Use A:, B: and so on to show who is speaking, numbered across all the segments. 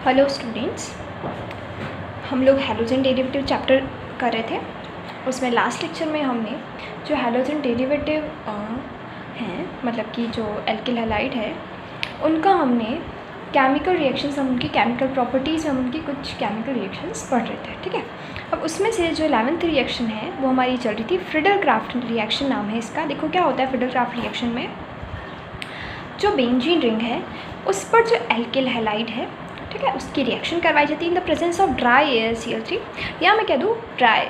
A: Hello students, हम लोग halogen derivative chapter कर रहे थे। उसमें लास्ट लेक्चर में हमने जो हैलोजन डेरिवेटिव हैं, मतलब कि जो एल्किल हैलाइड है, उनका हमने केमिकल रिएक्शंस, हम उनकी केमिकल प्रॉपर्टीज़, हम उनकी कुछ केमिकल रिएक्शंस पढ़ रहे थे। ठीक है, अब उसमें से जो 11th रिएक्शन है वो हमारी चल रही थी, फ्रिडल-क्राफ्ट रिएक्शन नाम है इसका। देखो क्या होता है फ्रिडल-क्राफ्ट रिएक्शन में, जो बेंजीन रिंग है उस पर जो एल्किल हैलाइड है, ठीक है, उसकी रिएक्शन करवाई जाती है इन the presence of dry AlCl3, या मैं कह दूँ ड्राई,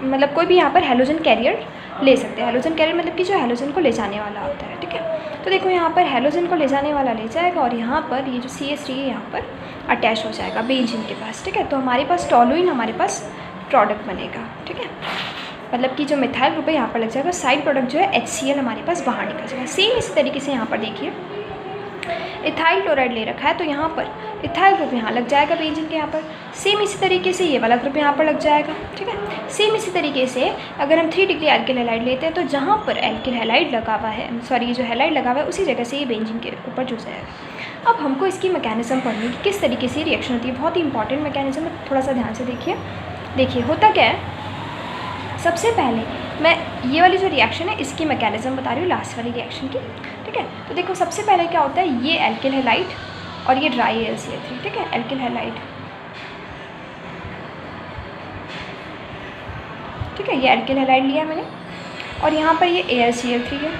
A: मतलब कोई भी यहाँ पर हैलोजन कैरियर ले सकते हैं। हैलोजन कैरियर मतलब कि जो हैलोजन को ले जाने वाला होता है। ठीक है, तो देखो यहाँ पर हैलोजन को ले जाने वाला ले जाएगा और यहाँ पर ये जो CH3 है यहाँ पर अटैच हो जाएगा बेंजीन के पास। ठीक है, तो हमारे पास टॉलुइन, हमारे पास प्रोडक्ट बनेगा। ठीक है, मतलब कि जो मिथाइल ग्रुप है यहाँ पर लग जाएगा, साइड प्रोडक्ट जो है HCl हमारे पास बाहर निकल जाएगा। सेम इसी तरीके से यहाँ पर देखिए इथाइल क्लोराइड ले रखा है, तो यहाँ पर इथाइल ग्रुप यहाँ लग जाएगा बेंजीन के यहाँ पर। सेम इसी तरीके से ये वाला ग्रुप यहाँ पर लग जाएगा। ठीक है, सेम इसी तरीके से अगर हम 3 डिग्री एल्किल हैलाइड लेते हैं तो जहाँ पर एल्किल हैलाइड लगा हुआ है, सॉरी जो हैलाइड लगा हुआ है उसी जगह से ये बेंजीन के ऊपर जुड़ जाएगा। अब हमको इसकी मैकेनिज्म पढ़नी है, किस तरीके से रिएक्शन होती है। बहुत ही इंपॉर्टेंट मैकेनिज्म है, थोड़ा सा ध्यान से देखिए। देखिए होता क्या है, सबसे पहले मैं ये वाली जो रिएक्शन है इसकी मैकेनिज्म बता रही हूँ, लास्ट वाली रिएक्शन की। ठीक है, तो देखो सबसे पहले क्या होता है, ये एल्किल हैलाइड और ये ड्राई AlCl3। ठीक है, एल्किल हैलाइड, ठीक है, ये एल्किल हैलाइड लिया मैंने और यहाँ पर ये AlCl3 है।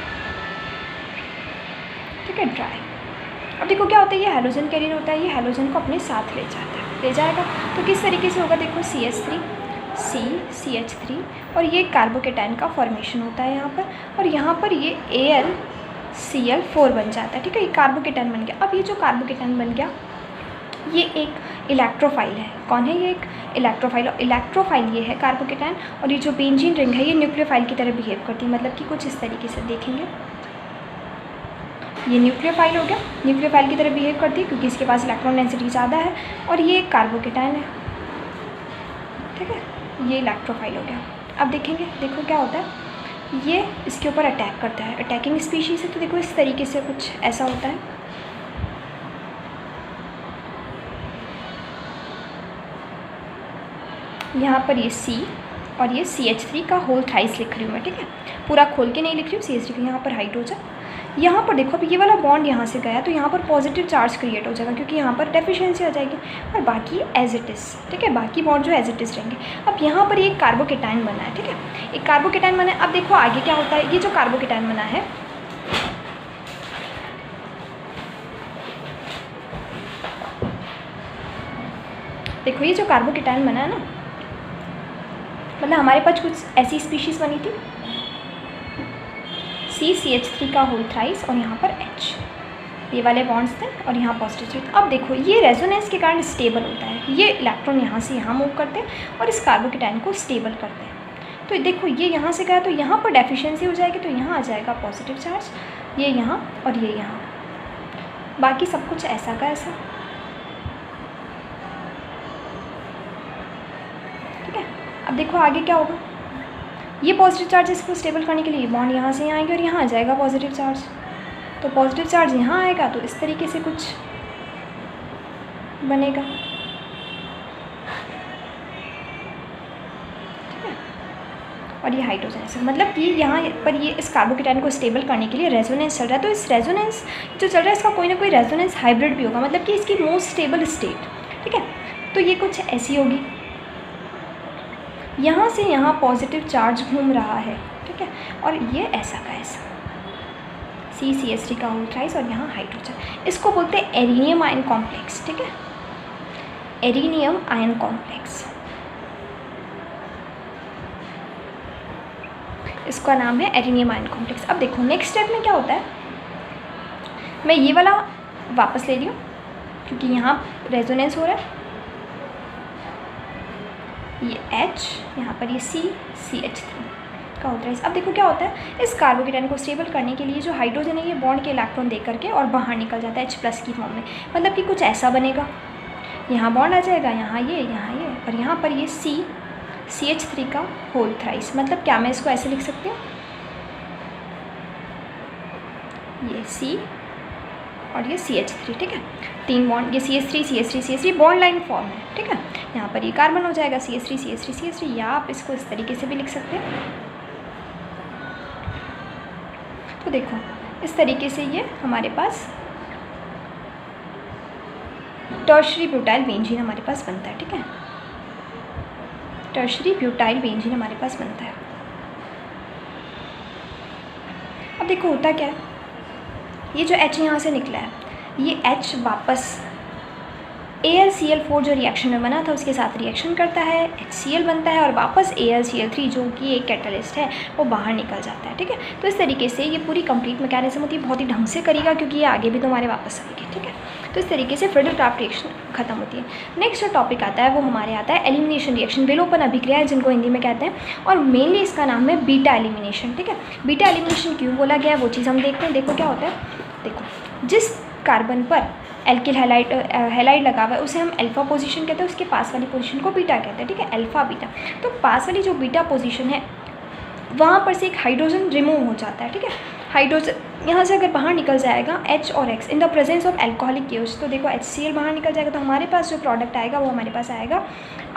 A: ठीक है, ड्राई। अब देखो क्या होता है, ये हैलोजन कैरियर होता है, ये हैलोजन को अपने साथ ले जाता है, ले जाएगा। तो किस तरीके से होगा, देखो CH3 CH3 और ये कार्बोकेटाइन का फॉर्मेशन होता है यहाँ पर, और यहाँ पर ये AlCl4 बन जाता है। ठीक है, ये कार्बोकेटाइन बन गया। अब ये जो कार्बोकेटाइन बन गया ये एक इलेक्ट्रोफाइल है। कौन है ये, एक इलेक्ट्रोफाइल। और इलेक्ट्रोफाइल ये है कार्बोकेटाइन, और ये जो बेंजीन रिंग है ये न्यूक्लियोफाइल की तरह बिहेव करती है, मतलब कि कुछ इस तरीके से देखेंगे, ये न्यूक्लियोफाइल हो गया, न्यूक्लियोफाइल की तरह बिहेव करती है क्योंकि इसके पास इलेक्ट्रॉन डेंसिटी ज़्यादा है, और ये कार्बोकेटाइन है। ठीक है, ये इलेक्ट्रोफाइल हो गया। अब देखेंगे, देखो क्या होता है, ये इसके ऊपर अटैक करता है, अटैकिंग स्पीशीज है। तो देखो इस तरीके से कुछ ऐसा होता है, यहाँ पर ये C और ये CH3 का होल थ्राइस लिख रही हूँ मैं। ठीक है, पूरा खोल के नहीं लिख रही हूँ, CH3 की यहाँ पर हाइट हो जाए। यहाँ पर देखो अब ये वाला बॉन्ड यहाँ से गया तो यहाँ पर पॉजिटिव चार्ज क्रिएट हो जाएगा क्योंकि यहाँ पर डेफिशिएंसी आ जाएगी, और बाकी एज इट इज़। ठीक है, बाकी बॉन्ड जो एज इट इज़ रहेंगे। अब यहाँ पर ये कार्बोकेटाइन बना है। ठीक है, एक कार्बोकेटाइन बना है। अब देखो आगे क्या होता है, ये जो कार्बोकेटाइन बना है, देखो ये जो कार्बोकेटाइन बना है ना, मतलब हमारे पास कुछ ऐसी स्पीशीज़ बनी थी, CH3 का होल थ्राइस और यहाँ पर H, ये वाले बॉन्ड्स थे और यहाँ पॉजिटिव चार्ज। अब देखो ये रेजोनेंस के कारण स्टेबल होता है, ये इलेक्ट्रॉन यहाँ से यहाँ मूव करते हैं और इस कार्बोकेटाइन को स्टेबल करते हैं। तो देखो ये यहाँ से गया तो यहाँ पर डेफिशिएंसी हो जाएगी, तो यहाँ आ जाएगा पॉजिटिव चार्ज, ये यहाँ और ये यहाँ, बाकी सब कुछ ऐसा का ऐसा। ठीक है, अब देखो आगे क्या होगा, ये पॉजिटिव चार्ज इसको स्टेबल करने के लिए बॉन्ड यहाँ से यहाँ आएंगे और यहाँ आ जाएगा पॉजिटिव चार्ज। तो पॉजिटिव चार्ज यहाँ आएगा तो इस तरीके से कुछ बनेगा। ठीक है, और ये हाइड्रोजन है, मतलब कि यहाँ पर ये इस कार्बोकेटाइन को स्टेबल करने के लिए रेजोनेंस चल रहा है। तो इस रेजोनेंस जो चल रहा है इसका कोई ना कोई रेजोनेंस हाइब्रिड भी होगा, मतलब कि इसकी मोस्ट स्टेबल स्टेट। ठीक है, तो ये कुछ ऐसी होगी, यहाँ से यहाँ पॉजिटिव चार्ज घूम रहा है। ठीक है, और ये ऐसा का ऐसा, CH3 का होल थ्राइस और यहाँ हाइड्रोजन, इसको बोलते हैं एरिनियम आयन कॉम्प्लेक्स। ठीक है, एरिनियम आयन कॉम्प्लेक्स, इसका नाम है एरिनियम आयन कॉम्प्लेक्स। अब देखो नेक्स्ट स्टेप में क्या होता है, मैं ये वाला वापस ले रही हूँ क्योंकि यहाँ रेजोनेंस हो रहा है, ये H, यहाँ पर ये CH3 का होता है। अब देखो क्या होता है, इस कार्बोकेटाइन को स्टेबल करने के लिए जो हाइड्रोजन है ये बॉन्ड के इलेक्ट्रॉन दे करके और बाहर निकल जाता है H+ की फॉर्म में, मतलब कि कुछ ऐसा बनेगा, यहाँ बॉन्ड आ जाएगा, यहाँ ये और यहाँ पर ये CH3 का होल थ्राइस। मतलब क्या मैं इसको ऐसे लिख सकती हूँ, ये C और ये CH3। ठीक है, 3 बॉन्ड, ये CH3 बॉन्ड लाइन फॉर्म है, ठीक है। यहाँ पर ये कार्बन हो जाएगा CH3 या आप इसको इस तरीके से भी लिख सकते हैं। तो देखो इस तरीके से ये हमारे पास टर्शरी ब्यूटाइल बेंजीन हमारे पास बनता है, ठीक है। टर्शरी ब्यूटाइल बेंजीन हमारे पास बनता है। अब देखो होता क्या है, ये जो H यहाँ से निकला है, ये H वापस AlCl4 जो रिएक्शन में बना था उसके साथ रिएक्शन करता है, HCl बनता है और वापस AlCl3 जो कि एक कैटलिस्ट है वो बाहर निकल जाता है, ठीक है। तो इस तरीके से ये पूरी कंप्लीट मैकेनिज्म होती है, बहुत ही ढंग से करेगा क्योंकि ये आगे भी तुम्हारे वापस आएगी, ठीक है। तो इस तरीके से फ्रिडल-क्राफ्ट रिएक्शन खत्म होती है। नेक्स्ट जो टॉपिक आता है वो हमारे आता है एलिमिनेशन रिएक्शन, विलोपन अभिक्रिया है जिनको हिंदी में कहते हैं, और मेनली इसका नाम है बीटा एलिमिनेशन, ठीक है। बीटा एलिमिनेशन क्यों बोला गया है वो चीज़ हम देखते हैं। देखो क्या होता है, देखो जिस कार्बन पर एल्किल हैलाइड लगा हुआ है उसे हम अल्फा पोजीशन कहते हैं, उसके पास वाली पोजीशन को बीटा कहते हैं, ठीक है, अल्फा बीटा। तो पास वाली जो बीटा पोजीशन है वहाँ पर से एक हाइड्रोजन रिमूव हो जाता है, ठीक है। हाइड्रोजन यहाँ से अगर बाहर निकल जाएगा H और X in the presence of alcoholic chaos, तो देखो HCl बाहर निकल जाएगा, तो हमारे पास जो प्रोडक्ट आएगा वो हमारे पास आएगा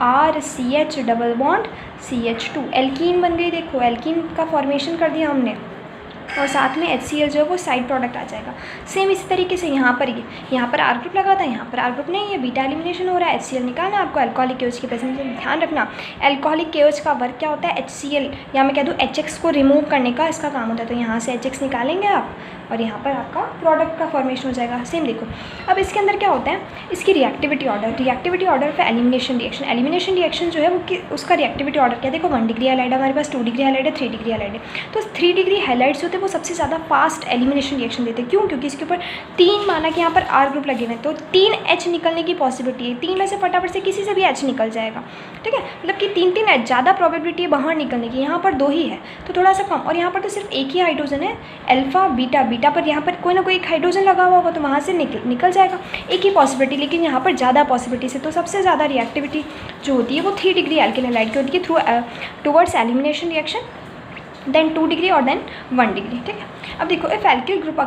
A: RCH double bond CH2, alkene बन गई। देखो एल्कीन का फॉर्मेशन कर दिया हमने और साथ में HCl जो है वो साइड प्रोडक्ट आ जाएगा। सेम इसी तरीके से यहाँ पर R ग्रुप लगा था, यहाँ पर R ग्रुप नहीं है, बीटा एलिमिनेशन हो रहा है, HCl निकालना है आपको अल्कोहलिक केओच की प्रेजेंस में। ध्यान रखना अल्कोहलिक केओच का वर्क क्या होता है, HCl या मैं कह दूँ HX को रिमूव करने का इसका काम होता है। तो यहाँ से HX निकालेंगे आप और यहाँ पर आपका प्रोडक्ट का फॉर्मेशन हो जाएगा। सेम देखो अब इसके अंदर क्या होता है, इसकी रिएक्टिविटी ऑर्डर पे एलिमिनेशन रिएक्शन जो है वो उसका रिएक्टिविटी ऑर्डर क्या है। देखो 1 डिग्री हैलाइड हमारे पास, 2 डिग्री हैलाइड है, 3 डिग्री हैलाइड है। तो 3 डिग्री हैलाइड्स होते हैं वो सबसे ज़्यादा फास्ट एलिमिनेशन रिएक्शन देते हैं। क्यों? क्योंकि इसके ऊपर 3 माना कि यहाँ पर R ग्रुप लगे हुए हैं, तो 3 H निकलने की पॉसिबिलिटी है। 3 में से फटाफट से किसी से भी H निकल जाएगा, ठीक है। मतलब कि 3 H ज़्यादा प्रोबेबिलिटी है बाहर निकलने की, यहाँ पर 2 ही है तो थोड़ा सा कम। और यहाँ पर तो सिर्फ एक ही हाइड्रोजन है, अल्फा बीटा पर यहाँ पर कोई ना कोई एक हाइड्रोजन लगा हुआ होगा तो वहाँ से निकल जाएगा, एक ही पॉसिबिलिटी। लेकिन यहाँ पर ज़्यादा पॉसिबिलिटी से, तो सबसे ज़्यादा रिएक्टिविटी जो होती है वो 3 डिग्री एल्किल हैलाइड की होती है through towards elimination reaction, then 2 degree और देन 1 डिग्री, ठीक है। अब देखो if alkyl group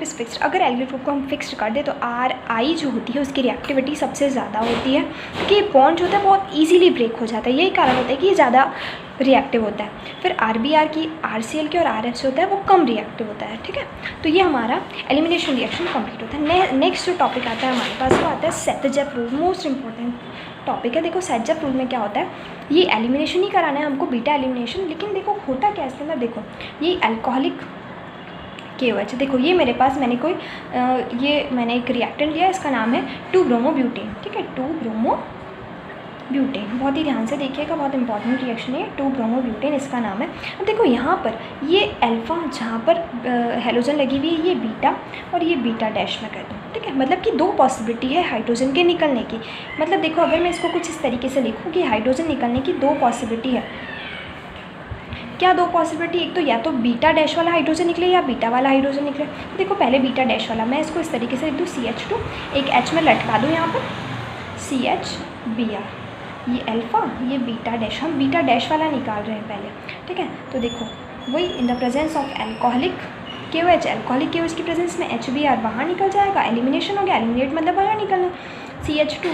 A: is fixed, अगर एल्किल ग्रुप को हम फिक्स्ड कर दे तो RI जो होती है उसकी रिएक्टिविटी सबसे ज़्यादा होती है, क्योंकि बॉन्ड जो होता है बहुत ईजिली ब्रेक हो जाता है। यही कारण होता है कि ये ज़्यादा रिएक्टिव होता है। फिर RBr की, RCl की और RH होता है वो कम रिएक्टिव होता है, ठीक है। तो ये हमारा एलिमिनेशन रिएक्शन कंप्लीट होता है। नेक्स्ट जो टॉपिक आता है हमारे पास वो आता है सेतजेफ रूल, मोस्ट इंपॉर्टेंट टॉपिक है। देखो सेतजेफ रूल में क्या होता है, ये एलिमिनेशन ही कराना है हमको, बीटा एलिमिनेशन। लेकिन देखो होता क्या है इसके अंदर, देखो ये अल्कोहलिक KOH, देखो ये मेरे पास मैंने एक रिएक्टेंट लिया, इसका नाम है 2-ब्रोमोब्यूटेन, ठीक है, 2-ब्रोमोब्यूटेन। बहुत ही ध्यान से देखिएगा, बहुत इंपॉर्टेंट रिएक्शन है, 2-ब्रोमोब्यूटेन इसका नाम है। अब देखो यहाँ पर ये अल्फा जहाँ पर हेलोजन लगी हुई है ये बीटा और ये बीटा डैश में कर दूँ, ठीक है। मतलब कि 2 पॉसिबिलिटी है हाइड्रोजन के निकलने की। मतलब देखो अगर मैं इसको कुछ इस तरीके से लिखूँ कि हाइड्रोजन निकलने की 2 पॉसिबिलिटी है। क्या 2 पॉसिबिलिटी, एक तो या तो बीटा डैश वाला हाइड्रोजन निकले या बीटा वाला हाइड्रोजन निकले। तो देखो पहले बीटा डैश वाला, मैं इसको इस तरीके से लिख दूँ CH2, एक H में लटका दूँ यहाँ पर CHBr, ये अल्फा ये बीटा डैश, हम बीटा डैश वाला निकाल रहे हैं पहले, ठीक है। तो देखो वही इन the presence of alcoholic KOH, alcoholic KOH की प्रेजेंस में HBr बाहर निकल जाएगा, एलिमिनेशन हो गया, एलिमिनेट मतलब बाहर निकलना, CH2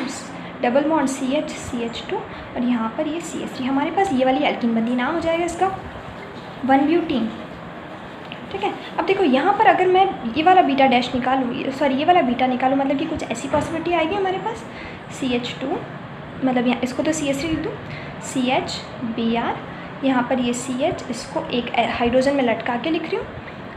A: डबल बॉन्ड CH2 और यहाँ पर ये CH3, हमारे पास ये वाली एल्कीन बंदी, नाम हो जाएगा इसका 1-ब्यूटीन, ठीक है। अब देखो यहाँ पर अगर मैं ये वाला बीटा डैश निकालूँ, सॉरी ये वाला बीटा निकालूँ, मतलब कि कुछ ऐसी पॉसिबिलिटी आएगी हमारे पास CH2, मतलब यहाँ इसको तो CH3 लिख दूँ, CHBr, यहाँ पर ये CH, इसको एक हाइड्रोजन में लटका के लिख रही हूँ,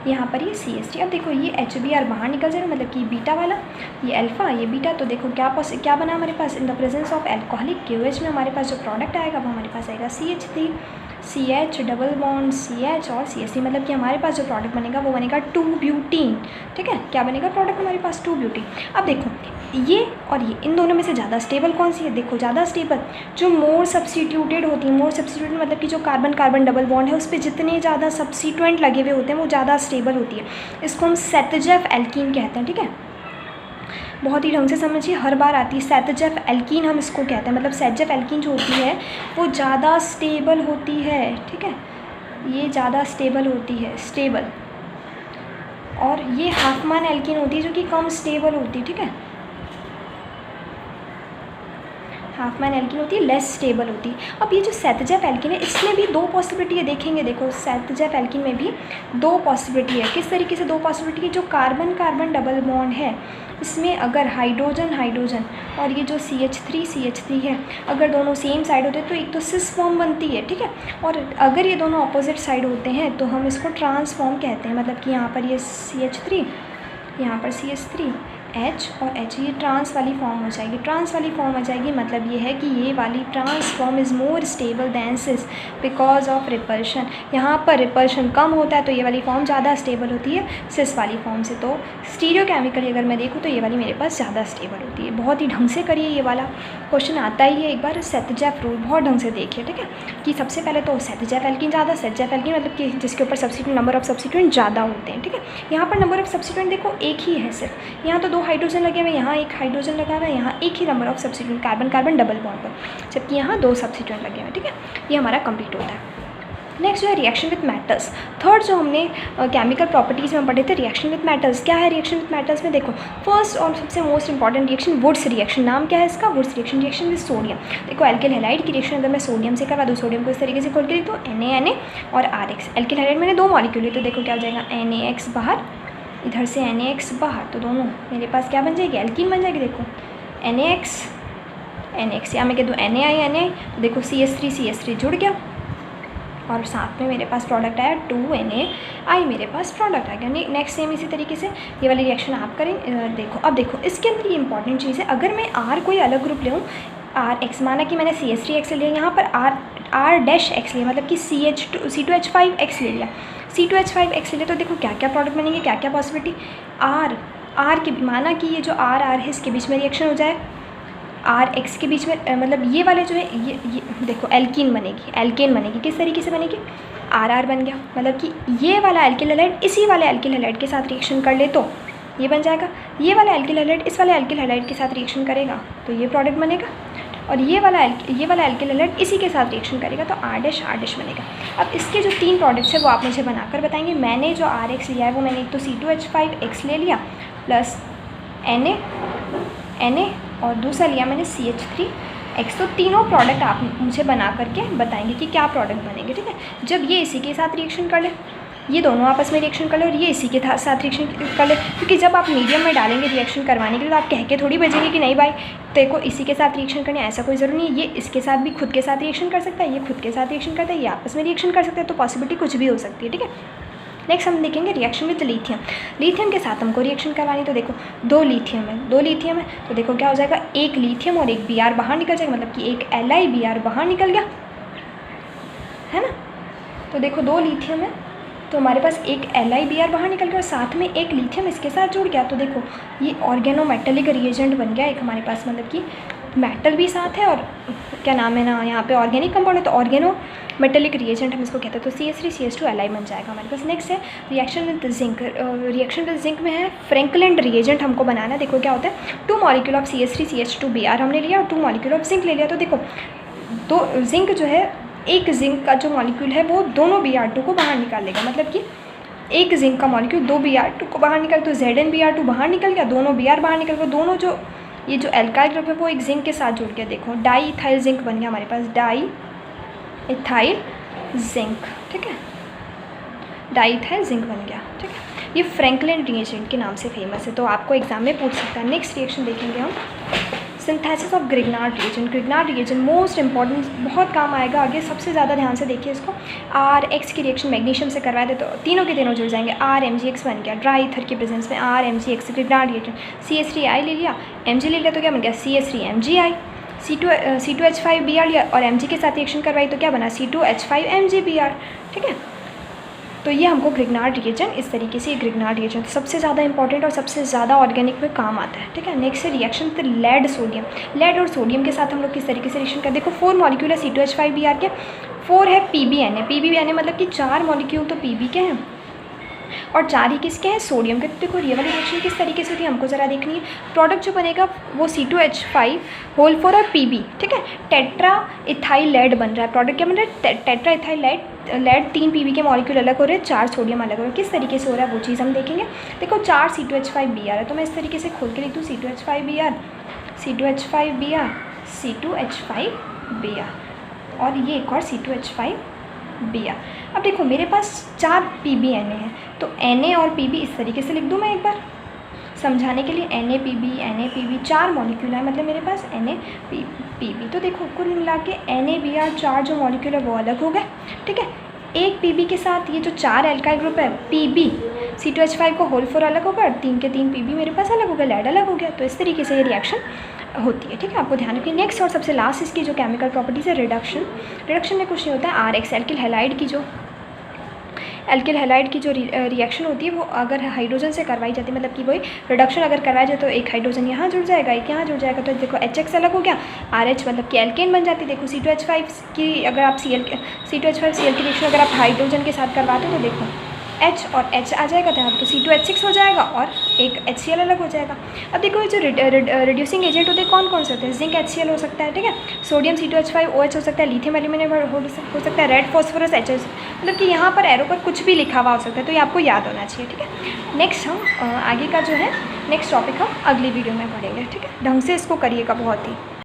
A: यहाँ पर ये CH3। अब देखो ये HBr बाहर निकल जाएगा, मतलब कि बीटा वाला, ये अल्फा ये बीटा। तो देखो क्या बना हमारे पास, in the presence of alcoholic KOH में हमारे पास जो प्रोडक्ट आएगा वो हमारे पास आएगा CH3, CH double bond CH और CH3। मतलब कि हमारे पास जो प्रोडक्ट बनेगा वो बनेगा 2-ब्यूटीन, ठीक है। क्या बनेगा प्रोडक्ट हमारे पास, 2-ब्यूटीन। अब देखो ये और ये, इन दोनों में से ज़्यादा स्टेबल कौन सी है, देखो ज़्यादा स्टेबल जो मोर सब्स्टिट्यूटेड होती है। मोर सब्स्टिट्यूटेड मतलब कि जो कार्बन कार्बन डबल बॉन्ड है उस पर जितने ज़्यादा सब्स्टिट्यूएंट लगे हुए होते हैं वो ज़्यादा स्टेबल होती है। इसको हम सेतजेफ एल्कीन कहते हैं, ठीक है। बहुत ही ढंग से समझिए, हर बार आती है सेतजेफ एल्कीन, हम इसको कहते हैं। मतलब सेतजेफ एल्कीन जो होती है वो ज़्यादा स्टेबल होती है, ठीक है, ये ज़्यादा स्टेबल होती है, स्टेबल और ये हाफमान एल्कीन होती है जो कि कम स्टेबल होती है, ठीक है। हाफमान एल्कीन होती है लेस स्टेबल होती है। अब ये जो सेतजेफ एल्कीन है इसमें भी दो पॉसिबिलिटी है, देखेंगे देखो सेतजेफ एल्कीन में भी दो पॉसिबिलिटी है। किस तरीके से दो पॉसिबिलिटी है, जो कार्बन कार्बन डबल बॉन्ड है इसमें अगर हाइड्रोजन हाइड्रोजन और ये जो CH3 है अगर दोनों सेम साइड होते हैं तो एक तो सिस फॉर्म बनती है, ठीक है। और अगर ये दोनों अपोजिट साइड होते हैं तो हम इसको ट्रांसफॉर्म कहते हैं, मतलब कि यहाँ पर ये CH3 यहाँ पर CH3 H और H ये ट्रांस वाली फॉर्म हो जाएगी। ट्रांस वाली फॉर्म हो जाएगी मतलब ये है कि ये वाली trans form is more stable than cis because of repulsion. यहाँ पर रिपल्शन कम होता है तो ये वाली फॉर्म ज़्यादा स्टेबल होती है सिस वाली फॉर्म से। तो स्टीरियोकेमिकली अगर मैं देखूँ तो ये वाली मेरे पास ज़्यादा स्टेबल होती है। बहुत ही ढंग से करिए, ये वाला क्वेश्चन आता ही है, एक बार सेतजेफ रूल बहुत ढंग से देखिए, ठीक है। कि सबसे पहले तो सेतजेफ एल्कीन ज़्यादा, सेतजेफ एल्कीन मतलब कि जिसके ऊपर सब्स्टिट्यूएंट नंबर ऑफ सब्स्टिट्यूएंट ज़्यादा होते हैं, ठीक है। यहाँ पर नंबर ऑफ सब्स्टिट्यूएंट देखो एक ही है सिर्फ, यहाँ तो 2 हाइड्रोजन लगे हुए, यहाँ एक हाइड्रोजन लगा हुआ है, यहाँ एक ही number of substituent carbon carbon double bond पर, जबकि यहाँ 2 सब्स्टिट्यूएंट लगे हुए हैं, ठीक है। ये हमारा कंप्लीट होता है। नेक्स्ट जो है रिएक्शन विद मैटर्स। थर्ड जो हमने केमिकल प्रॉपर्टीज़ में पढ़े थे रिएक्शन विद मैटर्स। क्या है रिएक्शन विद मैटर्स में, देखो फर्स्ट और सबसे most important reaction Wurtz reaction. नाम क्या है इसका, Wurtz reaction. Reaction with sodium, देखो एल्किल हैलाइड की रिएक्शन अगर मैं सोडियम से करवा दूँ, सोडियम को इस तरीके से खोल के लिख दो Na और RX। एल्किल हैलाइड मैंने 2 मॉलिक्यूल ली तो देखो क्या हो जाएगा NaX बाहर, इधर से NaX बाहर, तो दोनों मेरे पास क्या बन जाएगी, एल्कीन बन जाएगी। देखो NaX या मैं कह दूँ Na तो देखो CH3 जुड़ गया और साथ में मेरे पास प्रोडक्ट आया 2Na मेरे पास प्रोडक्ट आ गया। नेक्स्ट सेम इसी तरीके से ये वाली रिएक्शन आप करें। देखो अब देखो इसके अंदर ये इंपॉर्टेंट चीज़ है, अगर मैं R कोई अलग ग्रुप ले RX, माना कि मैंने CH3X लिया, यहाँ पर R'(X) लिया, मतलब कि C2H5X ले लिया, C2H5X ले लिया, तो देखो क्या क्या प्रोडक्ट बनेंगे, क्या क्या पॉसिबिलिटी। R के माना कि ये जो R है इसके बीच में रिएक्शन हो जाए, RX के बीच में मतलब ये वाले जो है ये देखो एल्कीन बनेगी। किस तरीके से बनेगी, RR बन गया, मतलब कि ये वाला एल्किल हैलाइड इसी वाले एल्किल हैलाइड के साथ रिएक्शन कर ले तो ये बन जाएगा, ये वाला एल्किल हैलाइड इस वाले एल्किल हैलाइड के साथ रिएक्शन करेगा तो ये प्रोडक्ट बनेगा, और ये वाला एल्किल हैलाइड इसी के साथ रिएक्शन करेगा तो R' बनेगा। अब इसके जो 3 प्रोडक्ट्स है वो आप मुझे बनाकर बताएंगे। मैंने जो RX लिया है वो मैंने एक तो C2H5X ले लिया प्लस Na और दूसरा लिया मैंने CH3X। तो तीनों प्रोडक्ट आप मुझे बना करके बताएंगे कि क्या प्रोडक्ट बनेंगे, ठीक है। जब ये इसी के साथ रिएक्शन कर ले, ये दोनों आपस में रिएक्शन कर ले और ये इसी के साथ रिएक्शन कर ले, क्योंकि जब आप मीडियम में डालेंगे रिएक्शन करवाने के लिए तो आप कह के थोड़ी भेजेंगे कि नहीं भाई तेरे को इसी के साथ रिएक्शन करना है, ऐसा कोई ज़रूरी नहीं है। ये इसके साथ भी खुद के साथ रिएक्शन कर सकता है, ये खुद के साथ रिएक्शन करता है, ये आपस में रिएक्शन कर सकता है, तो पॉसिबिलिटी कुछ भी हो सकती है, ठीक है। नेक्स्ट हम देखेंगे रिएक्शन विद लिथियम के साथ हमको रिएक्शन करवानी, तो देखो 2 लिथियम है तो देखो क्या हो जाएगा, एक लिथियम और एक Br बाहर निकल जाएगा, मतलब कि एक LiBr बाहर निकल गया, है ना। तो देखो 2 लिथियम है तो हमारे पास एक LiBr बाहर निकल गया और साथ में एक लिथियम इसके साथ जुड़ गया, तो देखो ये ऑर्गेनोमेटेलिक रिएजेंट बन गया एक हमारे पास, मतलब कि मेटल भी साथ है और क्या नाम है ना यहाँ पे ऑर्गेनिक कंपाउंड है तो ऑर्गेनोमेटेलिक रिएजेंट हम इसको कहते हैं। तो CH3CH2 Li बन जाएगा हमारे पास। नेक्स्ट है reaction with zinc. Reaction with zinc में है फ्रैंकलिन रिएजेंट हमको बनाना है। देखो क्या होता है, 2 मॉलिक्यूल ऑफ CH3CH2 Br हमने लिया और 2 मॉलिक्यूल ऑफ जिंक ले लिया, तो देखो 2 जिंक जो है, एक जिंक का जो मॉलिक्यूल है वो दोनों Br2 को बाहर निकाल लेगा, मतलब कि एक जिंक का मॉलिक्यूल 2 Br2 को बाहर निकाल, तो ZnBr2 बाहर निकल गया, दोनों Br बाहर निकल गए, दोनों जो ये जो एल्काइल ग्रुप है वो एक जिंक के साथ जुड़ गया। देखो डाई इथाइल जिंक बन गया हमारे पास, डाई इथाइल जिंक, ठीक है, डाई इथाइल जिंक बन गया, ठीक है। ये फ्रैंकलिन रिएजेंट के नाम से फेमस है, तो आपको एग्जाम में पूछ सकता है। नेक्स्ट रिएक्शन देखेंगे हम, synthesis of Grignard reagent. Grignard reagent most important, बहुत काम आएगा आगे, सबसे ज़्यादा ध्यान से देखिए इसको। RX की रिएक्शन मैग्नीशियम से करवाए थे तो तीनों के तीनों जुड़ जाएंगे, RMgX बन गया, ड्राई ईथर के प्रेजेंस में RMgX ग्रिग्नार्ड रिएजेंट। CH3I ले लिया, Mg ले लिया तो क्या बन गया, CH3MgI। C2H5Br लिया और Mg के साथ रिएक्शन करवाई तो क्या बना, C2H5MgBr, ठीक है। तो ये हमको ग्रिग्नार्ड रिएजेंट, इस तरीके से ये ग्रिग्नार्ड रिएजेंट सबसे ज़्यादा इंपॉर्टेंट और सबसे ज़्यादा ऑर्गेनिक में काम आता है, ठीक है। नेक्स्ट है reaction with lead sodium. Lead और सोडियम के साथ हम लोग किस तरीके से रिएक्शन कर, देखो 4 मॉलिक्यूल है C2H5Br के, 4 है PbNa मतलब कि 4 मॉलिक्यूल तो Pb के हैं और 4 ही किसके हैं, सोडियम के। तो देखो ये वाली रिएक्शन किस तरीके से होती है हमको ज़रा देखनी है। प्रोडक्ट जो बनेगा वो C2H5 होल 4 और Pb, ठीक है, टेट्रा इथाइल लेड बन रहा है। प्रोडक्ट क्या बन रहा है, टेट्रा इथाइल लेड 3 Pb के मॉलिक्यूल अलग हो रहे हैं, 4 सोडियम अलग हो रहा है। किस तरीके से हो रहा है वो चीज़ हम देखेंगे। देखो 4 C2H5Br है, तो मैं इस तरीके से खोल के लिख दूँ C2H5Br, C2H5Br, C2H5Br, और ये एक और C2H5Br। अब देखो मेरे पास 4 PbNa है, तो Na और Pb इस तरीके से लिख दूँ मैं एक बार समझाने के लिए। Na Pb 4 मॉलिक्यूल है, मतलब मेरे पास Na Pb। तो देखो कुल मिला के NaBr 4 जो मॉलिक्यूल है वो अलग हो गए, ठीक है। एक Pb के साथ ये जो 4 एल्काइल ग्रुप है Pb, C2H5 को होल 4 अलग हो गया और 3 के 3 Pb मेरे पास अलग हो गया, लेड अलग हो गया। तो इस तरीके से ये रिएक्शन होती है, ठीक है। आपको ध्यान रखिए। नेक्स्ट और सबसे लास्ट इसकी जो केमिकल प्रॉपर्टीज़ है रिडक्शन में कुछ नहीं होता है। RX एल्किल हैलाइड की जो रिएक्शन होती है वो अगर हाइड्रोजन से करवाई जाती है, मतलब कि वही रिडक्शन अगर करवाया जाए तो एक हाइड्रोजन यहाँ जुड़ जाएगा, एक यहाँ जुड़ जाएगा, तो देखो HX अलग हो गया, RH मतलब कि एल्केन बन जाती है। देखो C2H5 की अगर आप C2H5Cl की रिएक्शन अगर आप हाइड्रोजन के साथ करवाते हो तो देखो H और H आ जाएगा, तो यहाँ तो C2H6 हो जाएगा और एक HCl अलग हो जाएगा। अब देखो ये जो रिड्यूसिंग एजेंट होते हैं कौन कौन से होते हैं, जिंक HCl हो सकता है, ठीक है, सोडियम C2H5OH हो सकता है, लिथियम एल्यूमिनियम हो सकता है, रेड फॉस्फोरस HS, मतलब कि यहाँ पर एरो पर कुछ भी लिखा हुआ हो सकता है, तो ये आपको याद होना चाहिए, ठीक है। नेक्स्ट हम आगे का जो है नेक्स्ट टॉपिक हम अगली वीडियो में पढ़ेंगे, ठीक है। ढंग से इसको करिएगा बहुत ही।